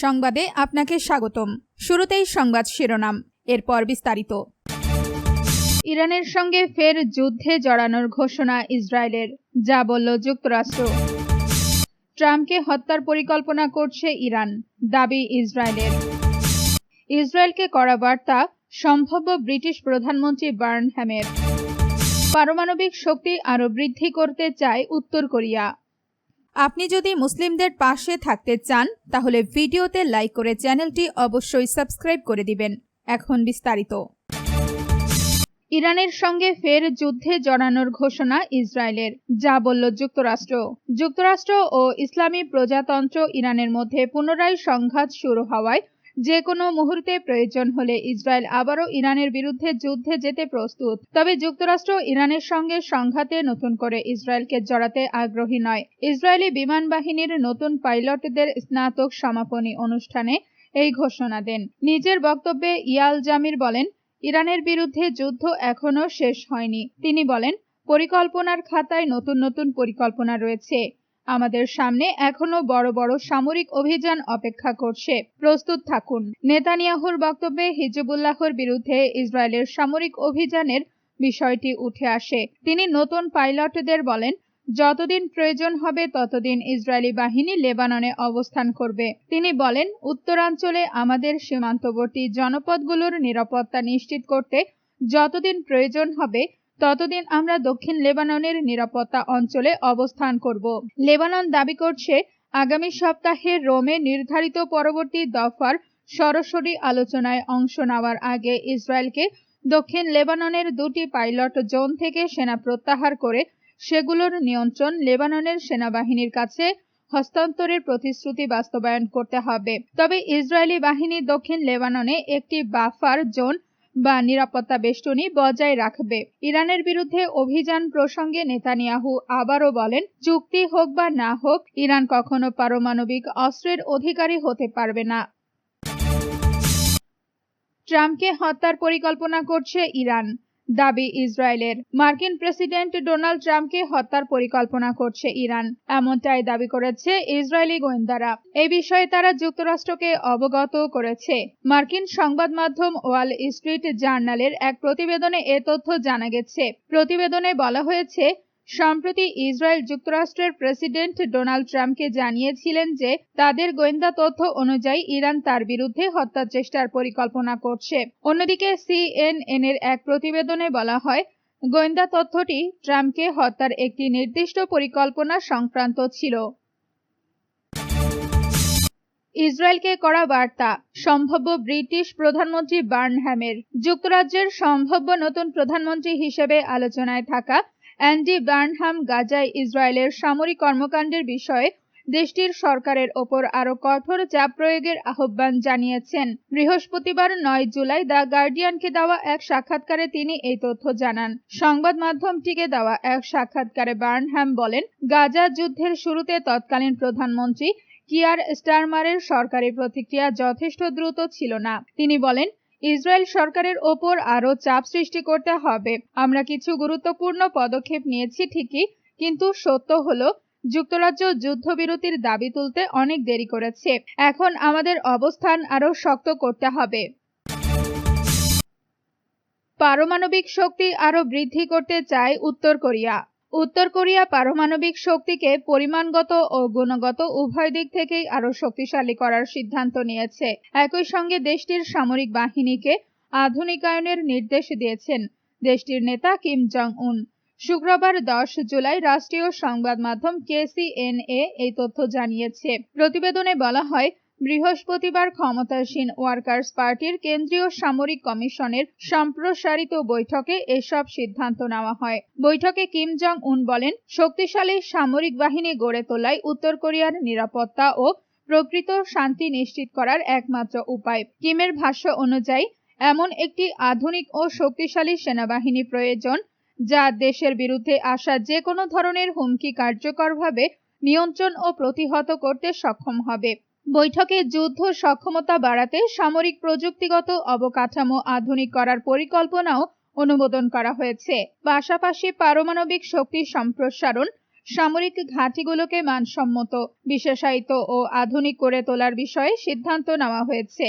সংবাদে আপনাকে স্বাগতম। শুরুতেই সংবাদ শিরোনাম, এরপর বিস্তারিত। ইরানের সঙ্গে ফের যুদ্ধে জড়ানোর ঘোষণা ইসরায়েলের, যা বলল যুক্তরাষ্ট্র। ট্রাম্পকে হত্যার পরিকল্পনা করছে ইরান, দাবি ইসরায়েলের। ইসরায়েলকে কড়া বার্তা সম্ভাব্য ব্রিটিশ প্রধানমন্ত্রী বার্নহ্যামের। পারমাণবিক শক্তি আরও বৃদ্ধি করতে চায় উত্তর কোরিয়া। আপনি যদি মুসলিমদের পাশে থাকতে চান তাহলে ভিডিওতে লাইক করে চ্যানেলটি অবশ্যই সাবস্ক্রাইব করে দিবেন। এখন বিস্তারিত। ইরানের সঙ্গে ফের যুদ্ধে জড়ানোর ঘোষণা ইসরায়েলের, যা বলল যুক্তরাষ্ট্র। যুক্তরাষ্ট্র ও ইসলামী প্রজাতন্ত্র ইরানের মধ্যে পুনরায় সংঘাত শুরু হওয়ায় যে কোনো মুহূর্তে প্রয়োজন হলে ইসরায়েল আবারও ইরানের বিরুদ্ধে যুদ্ধে যেতে প্রস্তুত। তবে যুক্তরাষ্ট্র ইরানের সঙ্গে সংঘাতে নতুন করে ইসরায়েলকে জড়াতে আগ্রহী নয়। ইসরায়েলি বিমান বাহিনীর নতুন পাইলটদের স্নাতক সমাপনী অনুষ্ঠানে এই ঘোষণা দেন। নিজের বক্তব্যে ইয়াল জামির বলেন, ইরানের বিরুদ্ধে যুদ্ধ এখনো শেষ হয়নি। তিনি বলেন, পরিকল্পনার খাতায় নতুন নতুন পরিকল্পনা রয়েছে। আমাদের সামনে এখনো বড় বড় সামরিক অভিযান অপেক্ষা করছে, প্রস্তুত থাকুন। নেতানিয়াহুর বক্তব্যে হিজবুল্লাহর বিরুদ্ধে ইসরায়েলের সামরিক অভিযানের বিষয়টি উঠে আসে। তিনি নতুন পাইলটদের বলেন, যতদিন প্রয়োজন হবে ততদিন ইসরায়েলি বাহিনী লেবাননে অবস্থান করবে। তিনি বলেন, উত্তরাঞ্চলে আমাদের সীমান্তবর্তী জনপদগুলোর নিরাপত্তা নিশ্চিত করতে যতদিন প্রয়োজন হবে ততদিন আমরা দক্ষিণ লেবাননের নিরাপত্তা অঞ্চলে অবস্থান করব। লেবানন দাবি করছে, আগামী সপ্তাহে রোমে নির্ধারিত পরবর্তী দফার সরাসরি আলোচনায় অংশ নেওয়ার আগে ইসরায়েলকে দক্ষিণ লেবাননের দুটি পাইলট জোন থেকে সেনা প্রত্যাহার করে সেগুলোর নিয়ন্ত্রণ লেবাননের সেনাবাহিনীর কাছে হস্তান্তরের প্রতিশ্রুতি বাস্তবায়ন করতে হবে। তবে ইসরায়েলি বাহিনী দক্ষিণ লেবাননে একটি বাফার জোন বা নিরাপত্তা বেষ্টনী বজায় রাখবে। ইরানের বিরুদ্ধে অভিযান প্রসঙ্গে নেতানিয়াহু আবারও বলেন, চুক্তি হোক বা না হোক, ইরান কখনো পারমাণবিক অস্ত্রের অধিকারী হতে পারবে না। ট্রাম্পকে হত্যার পরিকল্পনা করছে ইরান, দাবি ইসরায়েলের। মার্কিন প্রেসিডেন্ট ডোনাল্ড ট্রাম্পকে হত্যার পরিকল্পনা করছে ইরান, এমনটাই দাবি করেছে ইসরায়েলি গোয়েন্দারা। এই বিষয়ে তারা যুক্তরাষ্ট্রকে অবগত করেছে। মার্কিন সংবাদ মাধ্যম ওয়াল স্ট্রিট জার্নালের এক প্রতিবেদনে এ তথ্য জানা গেছে। প্রতিবেদনে বলা হয়েছে, সম্প্রতি ইসরায়েল যুক্তরাষ্ট্রের প্রেসিডেন্ট ডোনাল্ড ট্রাম্পকে জানিয়েছিলেন যে তাদের গোয়েন্দা তথ্য অনুযায়ী ইরান তার বিরুদ্ধে হত্যার চেষ্টার পরিকল্পনা করছে। অন্যদিকে CNN এর এক প্রতিবেদনে বলা হয়, গোয়েন্দা তথ্যটি ট্রাম্পকে হত্যার একটি নির্দিষ্ট পরিকল্পনা সংক্রান্ত ছিল। ইসরায়েলকে কড়া বার্তা সম্ভাব্য ব্রিটিশ প্রধানমন্ত্রী বার্নহ্যামের। যুক্তরাজ্যের সম্ভাব্য নতুন প্রধানমন্ত্রী হিসেবে আলোচনায় থাকা অ্যান্ডি বার্নহ্যাম গাজায় ইসরায়েলের সামরিক কর্মকাণ্ডের বিষয়ে দেশটির সরকারের ওপর আরও কঠোর চাপ প্রয়োগের আহ্বান জানিয়েছেন। বৃহস্পতিবার 9 জুলাই দ্য গার্ডিয়ানকে দেওয়া এক সাক্ষাৎকারে তিনি এই তথ্য জানান। সংবাদ মাধ্যমটিকে দেওয়া এক সাক্ষাৎকারে বার্নহ্যাম বলেন, গাজা যুদ্ধের শুরুতে তৎকালীন প্রধানমন্ত্রী কিয়ার স্টারমারের সরকারি প্রতিক্রিয়া যথেষ্ট দ্রুত ছিল না। তিনি বলেন, ইসরায়েল সরকারের ওপর আরও চাপ সৃষ্টি করতে হবে। আমরা কিছু গুরুত্বপূর্ণ পদক্ষেপ নিয়েছি ঠিকই, কিন্তু সত্য হলো যুক্তরাজ্য যুদ্ধবিরতির দাবি তুলতে অনেক দেরি করেছে। এখন আমাদের অবস্থান আরও শক্ত করতে হবে। পারমাণবিক শক্তি আরও বৃদ্ধি করতে চায় উত্তর কোরিয়া। উত্তর কোরিয়া পারমাণবিক শক্তিকে পরিমাণগত ও গুণগত উভয় দিক থেকেই আরও শক্তিশালী করার সিদ্ধান্ত নিয়েছে। একই সঙ্গে দেশটির সামরিক বাহিনীকে আধুনিকায়নের নির্দেশ দিয়েছেন দেশটির নেতা কিম জং উন। শুক্রবার 10 জুলাই রাষ্ট্রীয় সংবাদ মাধ্যম KCNA এই তথ্য জানিয়েছে। প্রতিবেদনে বলা হয়, বৃহস্পতিবার ক্ষমতাসীন ওয়ার্কার্স পার্টির কেন্দ্রীয় সামরিক কমিশনের সম্প্রসারিত বৈঠকে এসব সিদ্ধান্ত নেওয়া হয়। বৈঠকে কিম জং উন বলেন, শক্তিশালী সামরিক বাহিনী গড়ে তোলাই উত্তর কোরিয়ার নিরাপত্তা ও প্রকৃত শান্তি নিশ্চিত করার একমাত্র উপায়। কিমের ভাষ্য অনুযায়ী, এমন একটি আধুনিক ও শক্তিশালী সেনাবাহিনী প্রয়োজন যা দেশের বিরুদ্ধে আসা যে কোনো ধরনের হুমকি কার্যকরভাবে নিয়ন্ত্রণ ও প্রতিহত করতে সক্ষম হবে। বৈঠকে যুদ্ধ সক্ষমতা বাড়াতে সামরিক প্রযুক্তিগত অবকাঠামো আধুনিক করার পরিকল্পনাও অনুমোদন করা হয়েছে। পাশাপাশি পারমাণবিক শক্তি সম্প্রসারণ, সামরিক ঘাঁটিগুলোকে মানসম্মত, বিশেষায়িত ও আধুনিক করে তোলার বিষয়ে সিদ্ধান্ত নেওয়া হয়েছে।